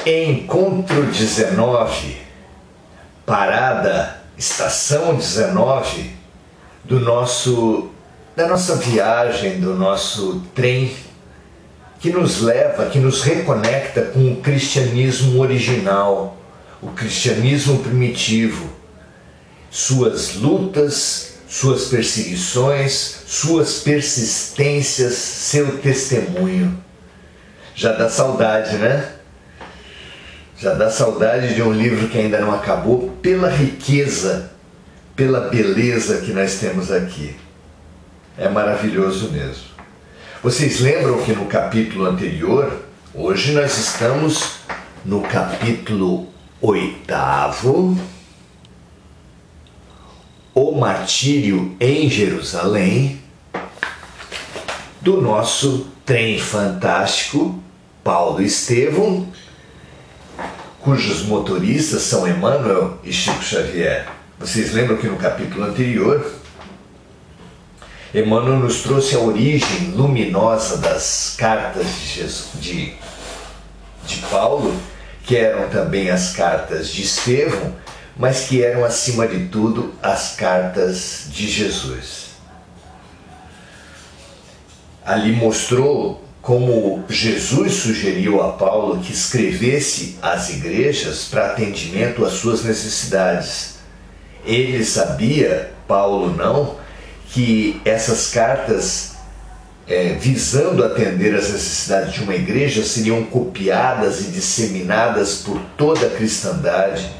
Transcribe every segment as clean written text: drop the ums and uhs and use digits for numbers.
Encontro 19, parada, estação 19 da nossa viagem, do nosso trem que nos leva, que nos reconecta com o cristianismo original, o cristianismo primitivo, suas lutas, suas perseguições, suas persistências, seu testemunho. Já dá saudade, né? Já dá saudade de um livro que ainda não acabou, pela riqueza, pela beleza que nós temos aqui. É maravilhoso mesmo. Vocês lembram que no capítulo anterior, hoje nós estamos no capítulo 8º, o martírio em Jerusalém, do nosso trem fantástico, Paulo e Estevão, cujos motoristas são Emmanuel e Chico Xavier. Vocês lembram que no capítulo anterior, Emmanuel nos trouxe a origem luminosa das cartas de Paulo, que eram também as cartas de Estevão, mas que eram, acima de tudo, as cartas de Jesus. Ali mostrou como Jesus sugeriu a Paulo que escrevesse às igrejas para atendimento às suas necessidades. Ele sabia, Paulo não, que essas cartas, visando atender às necessidades de uma igreja, seriam copiadas e disseminadas por toda a cristandade,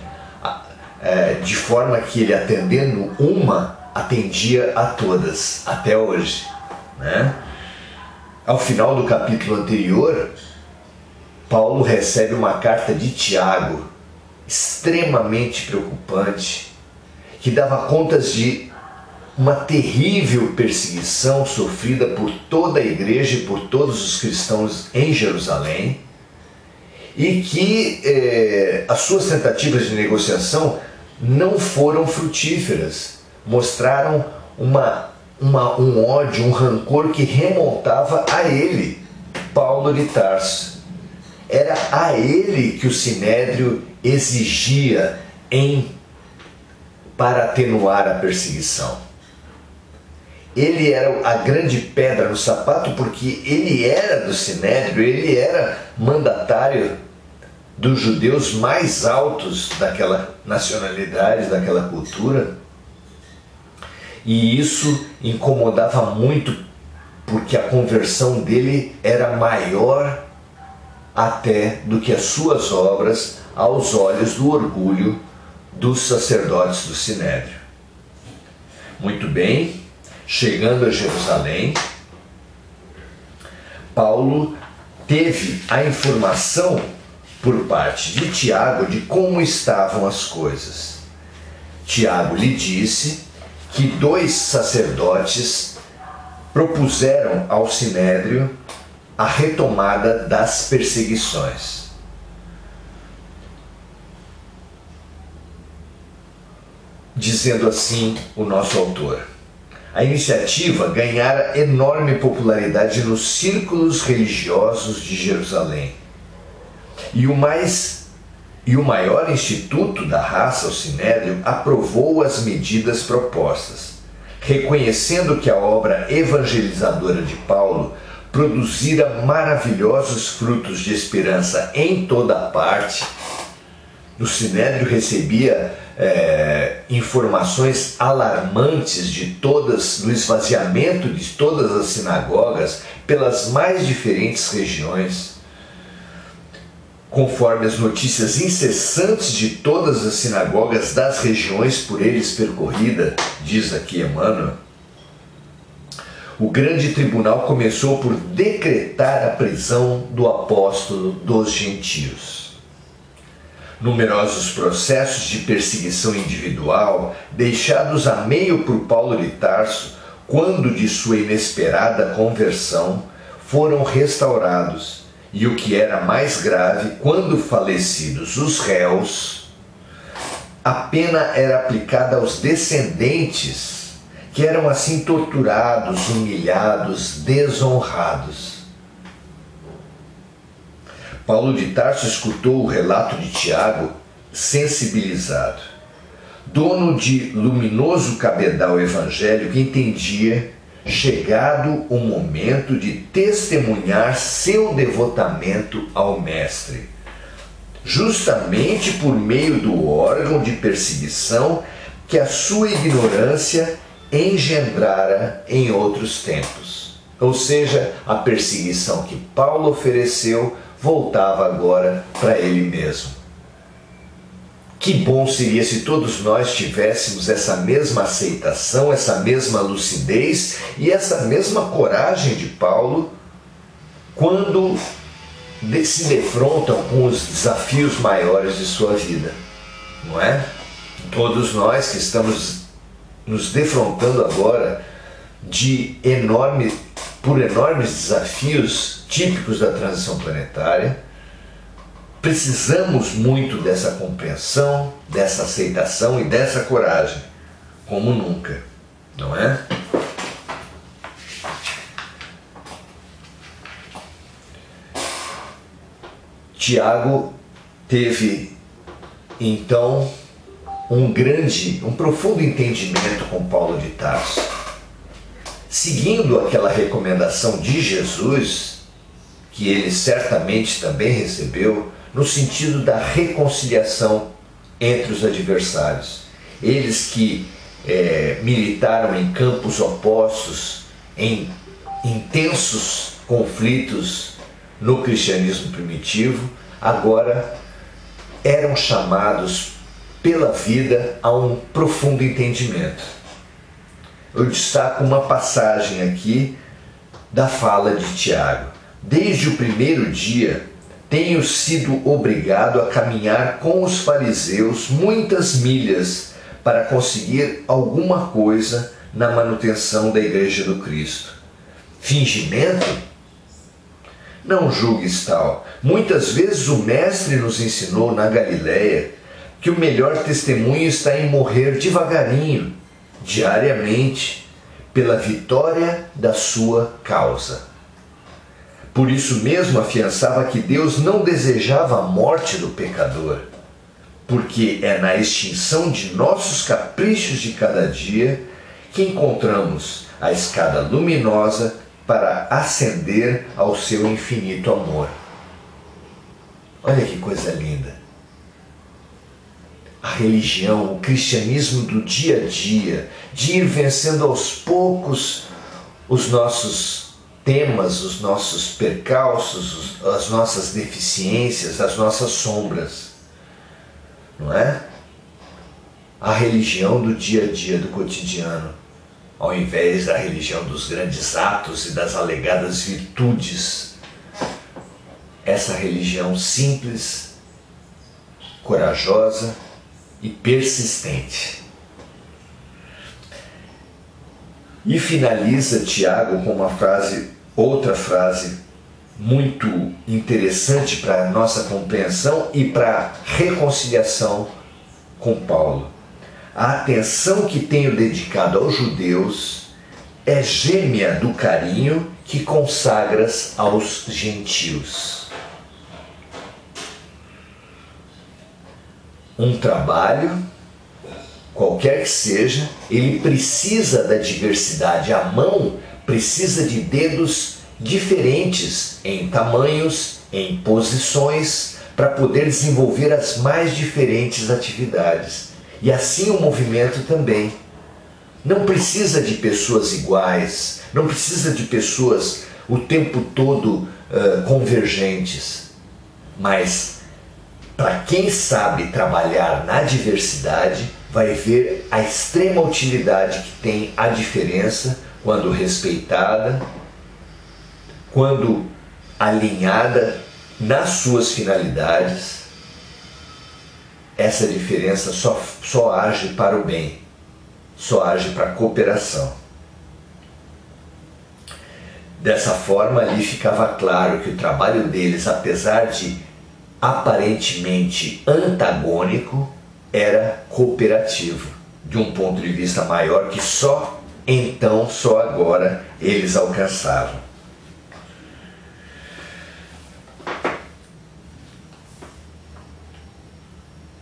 de forma que ele, atendendo uma, atendia a todas, até hoje, né? Ao final do capítulo anterior, Paulo recebe uma carta de Tiago, extremamente preocupante, que dava contas de uma terrível perseguição sofrida por toda a igreja e por todos os cristãos em Jerusalém, e que as suas tentativas de negociação não foram frutíferas, mostraram um ódio, um rancor que remontava a ele, Paulo de Tarso. Era a ele que o Sinédrio exigia para atenuar a perseguição. Ele era a grande pedra no sapato porque ele era do Sinédrio, ele era mandatário dos judeus mais altos daquela nacionalidade, daquela cultura. E isso incomodava muito, porque a conversão dele era maior até do que as suas obras aos olhos do orgulho dos sacerdotes do Sinédrio. Muito bem, chegando a Jerusalém, Paulo teve a informação por parte de Tiago de como estavam as coisas. Tiago lhe disse que 2 sacerdotes propuseram ao Sinédrio a retomada das perseguições. Dizendo assim o nosso autor: a iniciativa ganhara enorme popularidade nos círculos religiosos de Jerusalém, e o maior instituto da raça, o Sinédrio, aprovou as medidas propostas, reconhecendo que a obra evangelizadora de Paulo produzira maravilhosos frutos de esperança em toda a parte. O Sinédrio recebia informações alarmantes do esvaziamento de todas as sinagogas pelas mais diferentes regiões, conforme as notícias incessantes de todas as sinagogas das regiões por eles percorrida, diz aqui Emmanuel. O grande tribunal começou por decretar a prisão do apóstolo dos gentios. Numerosos processos de perseguição individual, deixados a meio por Paulo de Tarso, quando de sua inesperada conversão, foram restaurados. E o que era mais grave, quando falecidos os réus, a pena era aplicada aos descendentes, que eram assim torturados, humilhados, desonrados. Paulo de Tarso escutou o relato de Tiago sensibilizado. Dono de luminoso cabedal evangélico, entendia chegado o momento de testemunhar seu devotamento ao Mestre, justamente por meio do órgão de perseguição que a sua ignorância engendrara em outros tempos. Ou seja, a perseguição que Paulo ofereceu voltava agora para ele mesmo. Que bom seria se todos nós tivéssemos essa mesma aceitação, essa mesma lucidez e essa mesma coragem de Paulo quando se defrontam com os desafios maiores de sua vida, não é? Todos nós que estamos nos defrontando agora por enormes desafios típicos da transição planetária, precisamos muito dessa compreensão, dessa aceitação e dessa coragem, como nunca, não é? Tiago teve, então, um profundo entendimento com Paulo de Tarso. Seguindo aquela recomendação de Jesus, que ele certamente também recebeu, no sentido da reconciliação entre os adversários. Eles que militaram em campos opostos, em intensos conflitos no cristianismo primitivo, agora eram chamados pela vida a um profundo entendimento. Eu destaco uma passagem aqui da fala de Tiago. Desde o primeiro dia, tenho sido obrigado a caminhar com os fariseus muitas milhas para conseguir alguma coisa na manutenção da Igreja do Cristo. Fingimento? Não julgues tal. Muitas vezes o Mestre nos ensinou na Galileia que o melhor testemunho está em morrer devagarinho, diariamente, pela vitória da sua causa. Por isso mesmo afiançava que Deus não desejava a morte do pecador, porque é na extinção de nossos caprichos de cada dia que encontramos a escada luminosa para ascender ao seu infinito amor. Olha que coisa linda! A religião, o cristianismo do dia a dia, de ir vencendo aos poucos os nossos temas, os nossos percalços, as nossas deficiências, as nossas sombras, não é? A religião do dia a dia, do cotidiano, ao invés da religião dos grandes atos e das alegadas virtudes, essa religião simples, corajosa e persistente. E finaliza Tiago com outra frase muito interessante para a nossa compreensão e para a reconciliação com Paulo. A atenção que tenho dedicado aos judeus é gêmea do carinho que consagras aos gentios. Um trabalho, qualquer que seja, ele precisa da diversidade. A mão precisa de dedos diferentes em tamanhos, em posições, para poder desenvolver as mais diferentes atividades. E assim o movimento também. Não precisa de pessoas iguais, não precisa de pessoas o tempo todo convergentes. Mas para quem sabe trabalhar na diversidade, vai ver a extrema utilidade que tem a diferença quando respeitada, quando alinhada nas suas finalidades. Essa diferença só age para o bem, só age para a cooperação. Dessa forma, ali ficava claro que o trabalho deles, apesar de aparentemente antagônico, era cooperativo, de um ponto de vista maior que só agora eles alcançavam.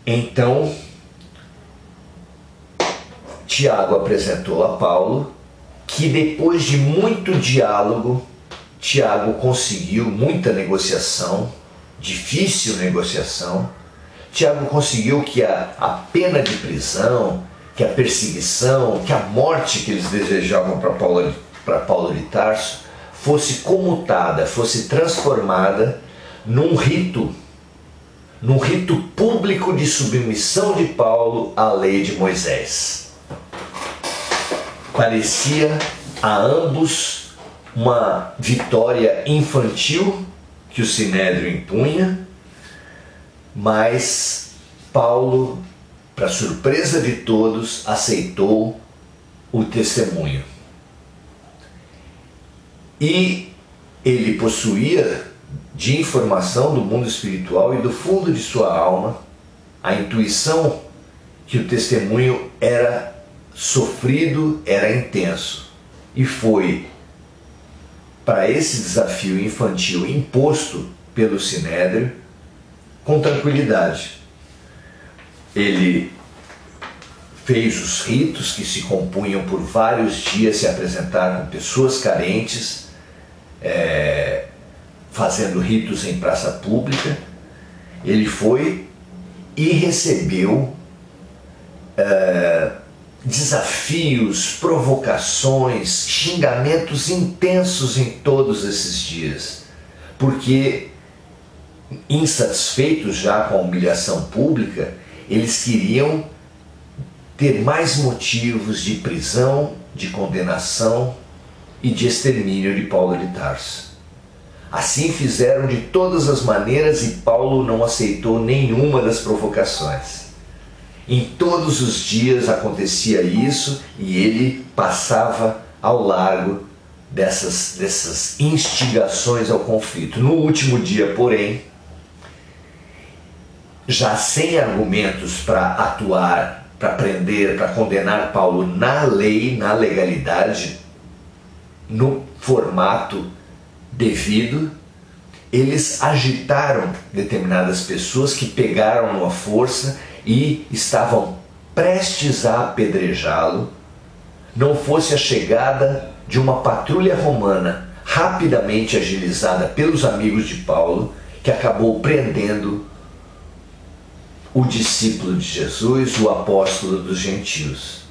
Então, Tiago apresentou a Paulo, que depois de muito diálogo, Tiago conseguiu muita negociação, difícil negociação. Tiago conseguiu que a pena de prisão, que a perseguição, que a morte que eles desejavam para Paulo de Tarso fosse comutada, fosse transformada num rito público de submissão de Paulo à lei de Moisés. Parecia a ambos uma vitória infantil que o Sinédrio impunha, mas Paulo, para surpresa de todos, aceitou o testemunho. E ele possuía de informação do mundo espiritual e do fundo de sua alma a intuição que o testemunho era sofrido, era intenso. E foi para esse desafio infantil imposto pelo Sinédrio com tranquilidade. Ele fez os ritos que se compunham por vários dias se apresentar com pessoas carentes, fazendo ritos em praça pública. Ele foi e recebeu desafios, provocações, xingamentos intensos em todos esses dias, porque, insatisfeitos já com a humilhação pública, eles queriam ter mais motivos de prisão, de condenação e de extermínio de Paulo de Tarso. Assim fizeram de todas as maneiras e Paulo não aceitou nenhuma das provocações. Em todos os dias acontecia isso e ele passava ao largo dessas instigações ao conflito. No último dia, porém, já sem argumentos para atuar, para prender, para condenar Paulo na lei, na legalidade, no formato devido, eles agitaram determinadas pessoas que pegaram-no à força e estavam prestes a apedrejá-lo, não fosse a chegada de uma patrulha romana rapidamente agilizada pelos amigos de Paulo, que acabou prendendo o discípulo de Jesus, o apóstolo dos gentios.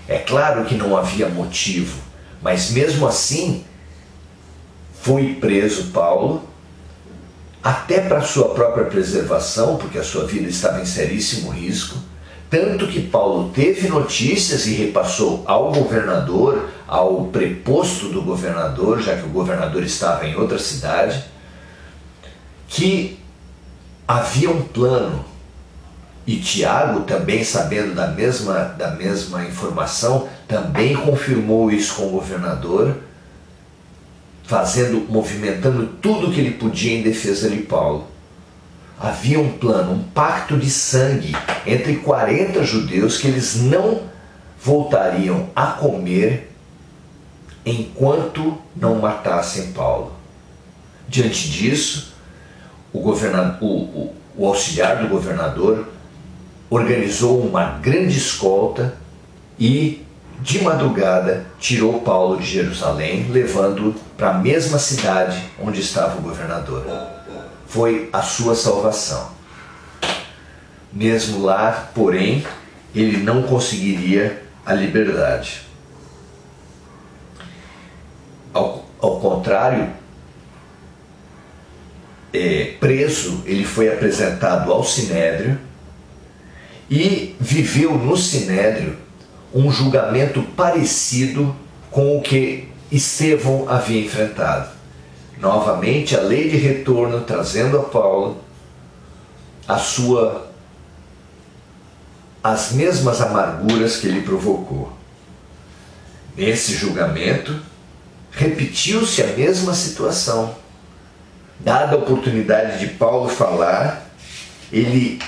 É claro que não havia motivo, mas mesmo assim foi preso Paulo, até para sua própria preservação, porque a sua vida estava em seríssimo risco, tanto que Paulo teve notícias e repassou ao governador, ao preposto do governador, já que o governador estava em outra cidade, que havia um plano. E Tiago, também sabendo da mesma informação, também confirmou isso com o governador, movimentando tudo o que ele podia em defesa de Paulo. Havia um plano, um pacto de sangue entre 40 judeus que eles não voltariam a comer enquanto não matassem Paulo. Diante disso, o auxiliar do governador organizou uma grande escolta e, de madrugada, tirou Paulo de Jerusalém, levando-o para a mesma cidade onde estava o governador. Foi a sua salvação. Mesmo lá, porém, ele não conseguiria a liberdade. Ao contrário, preso, ele foi apresentado ao Sinédrio e viveu no Sinédrio um julgamento parecido com o que Estevão havia enfrentado. Novamente, a lei de retorno trazendo a Paulo as mesmas amarguras que ele provocou. Nesse julgamento, repetiu-se a mesma situação. Dada a oportunidade de Paulo falar, ele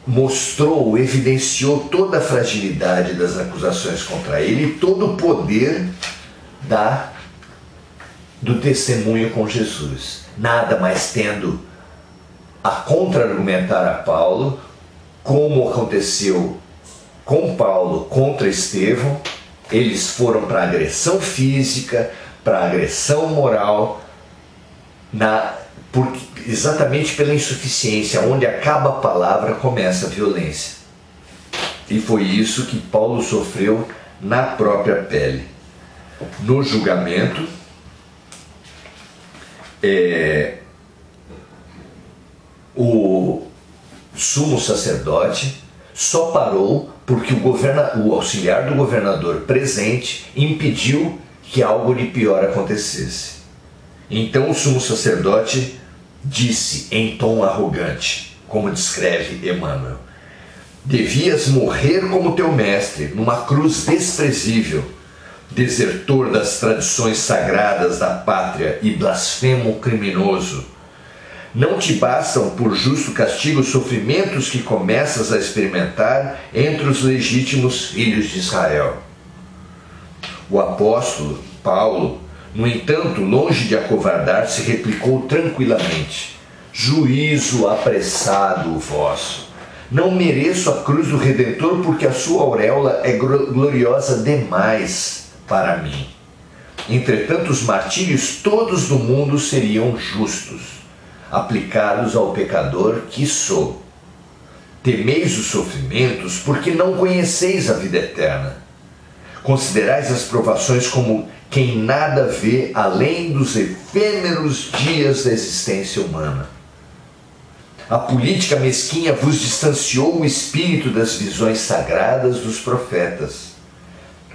mostrou, evidenciou toda a fragilidade das acusações contra ele e todo o poder do testemunho com Jesus. Nada mais tendo a contra-argumentar a Paulo, como aconteceu com Paulo contra Estevão. Eles foram para agressão física, para agressão moral, exatamente pela insuficiência. Onde acaba a palavra, começa a violência. E foi isso que Paulo sofreu na própria pele. No julgamento, o sumo sacerdote só parou porque o auxiliar do governador presente impediu que algo de pior acontecesse. Então o sumo sacerdote disse em tom arrogante, como descreve Emmanuel: devias morrer como teu mestre, numa cruz desprezível, desertor das tradições sagradas da pátria e blasfemo criminoso. Não te bastam por justo castigo os sofrimentos que começas a experimentar entre os legítimos filhos de Israel. O apóstolo Paulo, no entanto, longe de acovardar-se, replicou tranquilamente: juízo apressado o vosso. Não mereço a cruz do Redentor, porque a sua auréola é gloriosa demais para mim. Entretanto, os martírios todos do mundo seriam justos, aplicados ao pecador que sou. Temeis os sofrimentos, porque não conheceis a vida eterna. Considerais as provações como quem nada vê além dos efêmeros dias da existência humana. A política mesquinha vos distanciou o espírito das visões sagradas dos profetas.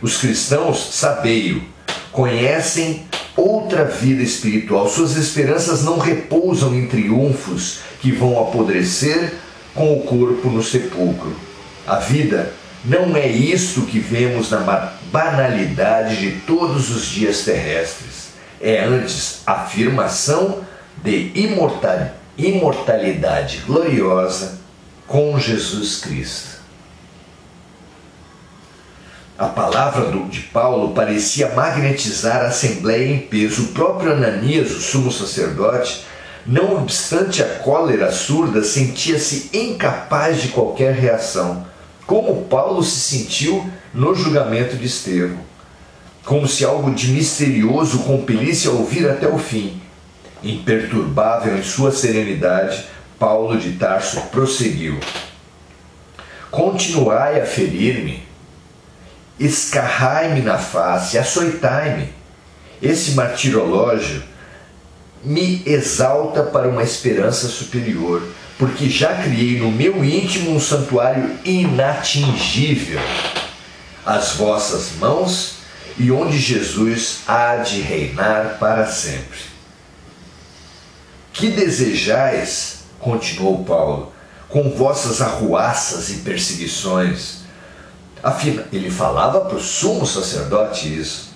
Os cristãos, sabei-o, conhecem outra vida espiritual. Suas esperanças não repousam em triunfos que vão apodrecer com o corpo no sepulcro. A vida não é isto que vemos na banalidade de todos os dias terrestres. É antes a afirmação de imortalidade gloriosa com Jesus Cristo. A palavra de Paulo parecia magnetizar a assembleia em peso. O próprio Ananias, o sumo sacerdote, não obstante a cólera surda, sentia-se incapaz de qualquer reação, como Paulo se sentiu no julgamento de Estevão, como se algo de misterioso o compelisse a ouvir até o fim. Imperturbável em sua serenidade, Paulo de Tarso prosseguiu: continuai a ferir-me, escarrai-me na face, açoitai-me. Esse martirológio me exalta para uma esperança superior, porque já criei no meu íntimo um santuário inatingível, as vossas mãos, e onde Jesus há de reinar para sempre. Que desejais, continuou Paulo, com vossas arruaças e perseguições? Afinal, ele falava para o sumo sacerdote isso.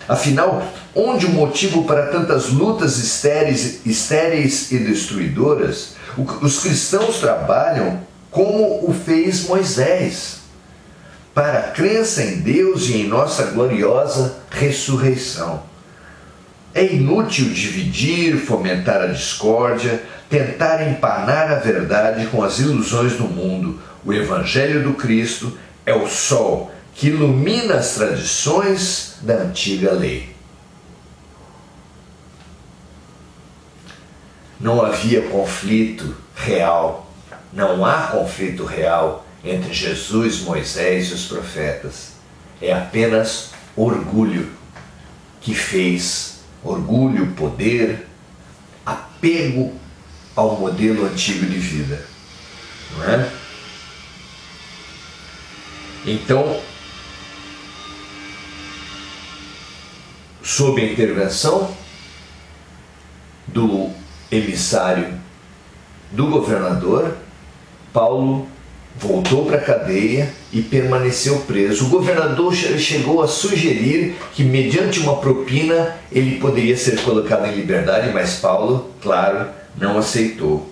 Afinal, onde o motivo para tantas lutas estéreis e destruidoras? Os cristãos trabalham como o fez Moisés, para a crença em Deus e em nossa gloriosa ressurreição. É inútil dividir, fomentar a discórdia, tentar empanar a verdade com as ilusões do mundo. O Evangelho do Cristo é o sol que ilumina as tradições da antiga lei. Não havia conflito real, não há conflito real entre Jesus, Moisés e os profetas. É apenas orgulho que fez, orgulho, poder, apego ao modelo antigo de vida, não é? Então, sob a intervenção do emissário do governador, Paulo voltou para a cadeia e permaneceu preso. O governador chegou a sugerir que, mediante uma propina, ele poderia ser colocado em liberdade, mas Paulo, claro, não aceitou.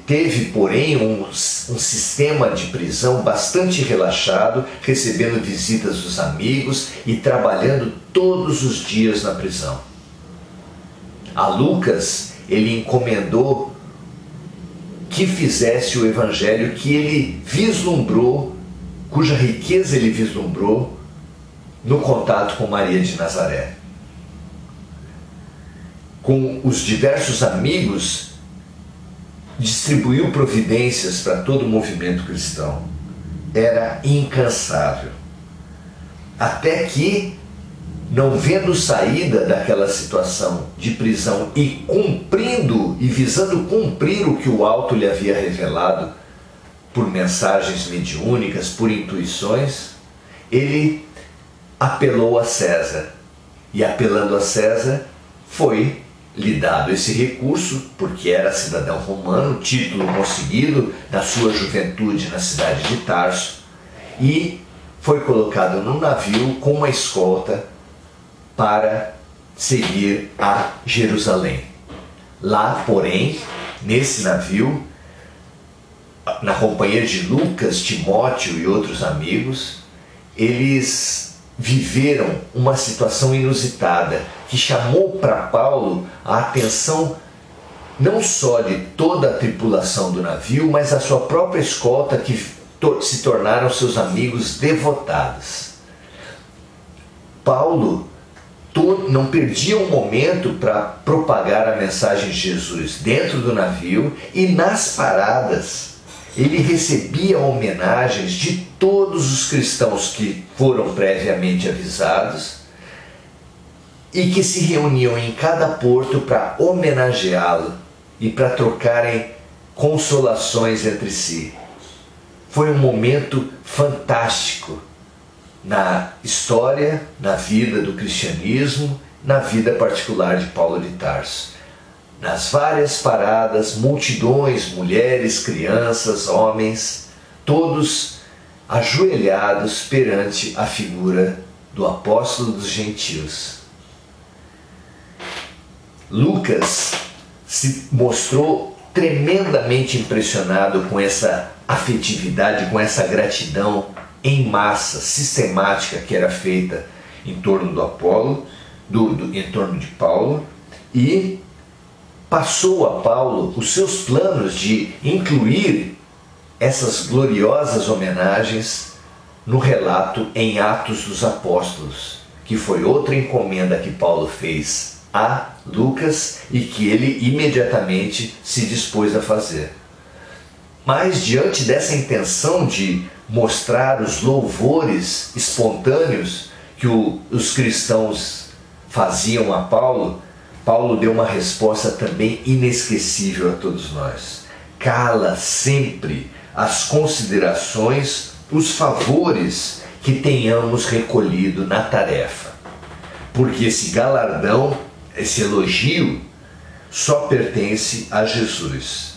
Teve, porém, um sistema de prisão bastante relaxado, recebendo visitas dos amigos e trabalhando todos os dias na prisão. A Lucas ele encomendou que fizesse o evangelho que ele vislumbrou, cuja riqueza ele vislumbrou no contato com Maria de Nazaré. Com os diversos amigos, distribuiu providências para todo o movimento cristão. Era incansável. Até que, não vendo saída daquela situação de prisão e cumprindo e visando cumprir o que o alto lhe havia revelado por mensagens mediúnicas, por intuições, ele apelou a César. E apelando a César, foi lhe dado esse recurso, porque era cidadão romano, título conseguido na sua juventude na cidade de Tarso, e foi colocado num navio com uma escolta para seguir a Jerusalém. Lá, porém, nesse navio, na companhia de Lucas, Timóteo e outros amigos, eles viveram uma situação inusitada que chamou para Paulo a atenção não só de toda a tripulação do navio, mas a sua própria escolta, que se tornaram seus amigos devotados. Paulo não perdia um momento para propagar a mensagem de Jesus dentro do navio, e nas paradas ele recebia homenagens de todos os cristãos que foram previamente avisados e que se reuniam em cada porto para homenageá-lo e para trocarem consolações entre si. Foi um momento fantástico na história, na vida do cristianismo, na vida particular de Paulo de Tarso. Nas várias paradas, multidões, mulheres, crianças, homens, todos ajoelhados perante a figura do apóstolo dos gentios. Lucas se mostrou tremendamente impressionado com essa afetividade, com essa gratidão em massa, sistemática, que era feita em torno do Apolo, em torno de Paulo, e passou a Paulo os seus planos de incluir essas gloriosas homenagens no relato em Atos dos Apóstolos, que foi outra encomenda que Paulo fez a Lucas e que ele imediatamente se dispôs a fazer. Mas diante dessa intenção de mostrar os louvores espontâneos que os cristãos faziam a Paulo, Paulo deu uma resposta também inesquecível a todos nós. Cala sempre as considerações, os favores que tenhamos recolhido na tarefa, porque esse galardão, esse elogio, só pertence a Jesus.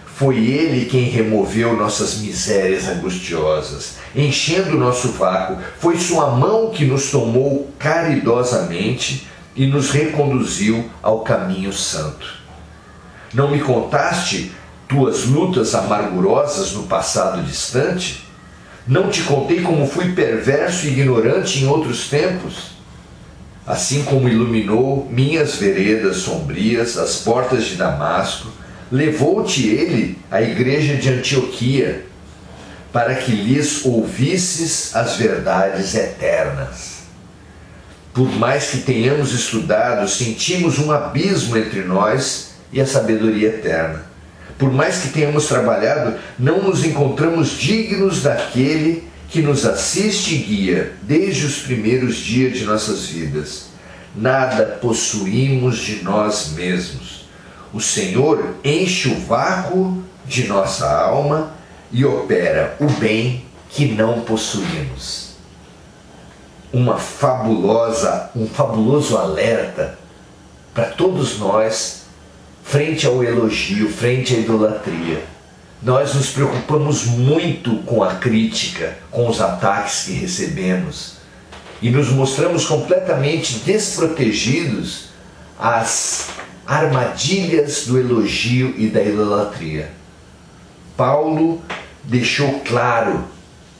Foi Ele quem removeu nossas misérias angustiosas, enchendo o nosso vácuo. Foi sua mão que nos tomou caridosamente e nos reconduziu ao caminho santo. Não me contaste tuas lutas amargurosas no passado distante? Não te contei como fui perverso e ignorante em outros tempos? Assim como iluminou minhas veredas sombrias, as portas de Damasco, levou-te ele à igreja de Antioquia, para que lhes ouvisses as verdades eternas. Por mais que tenhamos estudado, sentimos um abismo entre nós e a sabedoria eterna. Por mais que tenhamos trabalhado, não nos encontramos dignos daquele que nos assiste e guia desde os primeiros dias de nossas vidas. Nada possuímos de nós mesmos. O Senhor enche o vácuo de nossa alma e opera o bem que não possuímos. Um fabuloso alerta para todos nós frente ao elogio, frente à idolatria. Nós nos preocupamos muito com a crítica, com os ataques que recebemos e nos mostramos completamente desprotegidos às armadilhas do elogio e da idolatria. Paulo deixou claro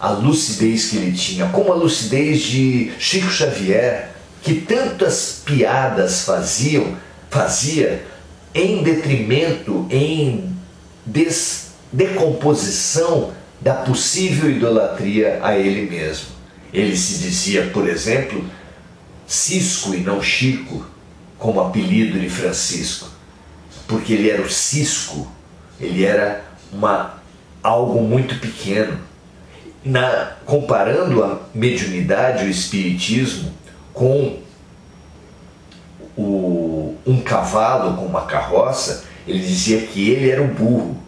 a lucidez que ele tinha, como a lucidez de Chico Xavier, que tantas piadas fazia em detrimento, em decomposição da possível idolatria a ele mesmo. Ele se dizia, por exemplo, Cisco e não Chico, como apelido de Francisco, porque ele era o cisco, ele era algo muito pequeno. Comparando a mediunidade, o espiritismo, com um cavalo, com uma carroça, ele dizia que ele era o burro.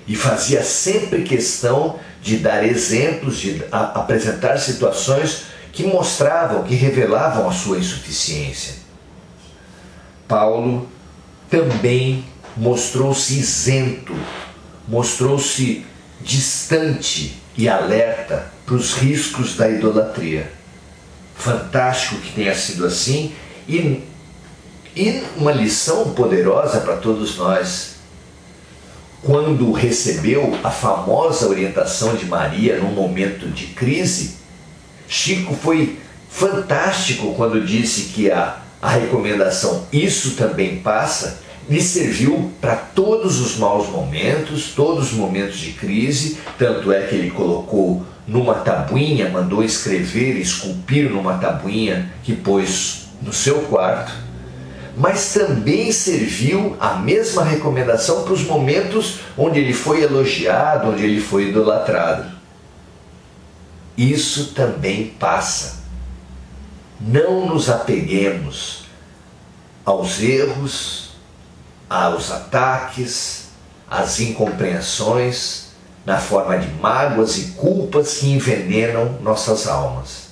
E fazia sempre questão de dar exemplos, de apresentar situações que mostravam, que revelavam a sua insuficiência. Paulo também mostrou-se isento, mostrou-se distante e alerta para os riscos da idolatria. Fantástico que tenha sido assim e uma lição poderosa para todos nós. Quando recebeu a famosa orientação de Maria num momento de crise, Chico foi fantástico quando disse que a recomendação "isso também passa" lhe serviu para todos os maus momentos, todos os momentos de crise. Tanto é que ele colocou numa tabuinha, mandou escrever, esculpir numa tabuinha que pôs no seu quarto. Mas também serviu a mesma recomendação para os momentos onde ele foi elogiado, onde ele foi idolatrado. Isso também passa. Não nos apeguemos aos erros, aos ataques, às incompreensões, na forma de mágoas e culpas que envenenam nossas almas.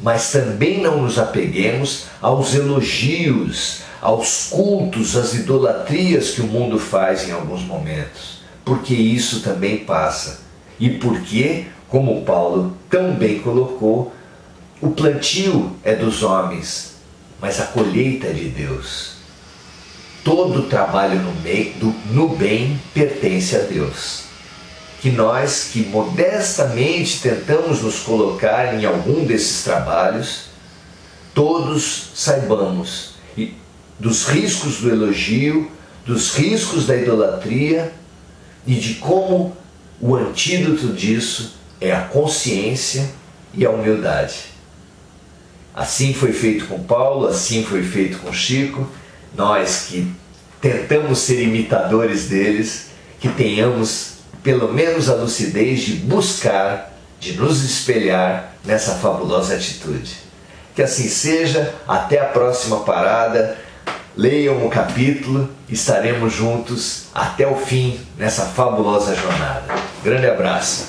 Mas também não nos apeguemos aos elogios, aos cultos, às idolatrias que o mundo faz em alguns momentos, porque isso também passa. E porque, como Paulo tão bem colocou, o plantio é dos homens, mas a colheita é de Deus. Todo trabalho no bem pertence a Deus. Que nós, que modestamente tentamos nos colocar em algum desses trabalhos, todos saibamos dos riscos do elogio, dos riscos da idolatria e de como o antídoto disso é a consciência e a humildade. Assim foi feito com Paulo, assim foi feito com Chico. Nós que tentamos ser imitadores deles, que tenhamos pelo menos a lucidez de buscar, de nos espelhar nessa fabulosa atitude. Que assim seja, até a próxima parada, leiam o capítulo, estaremos juntos até o fim nessa fabulosa jornada. Grande abraço!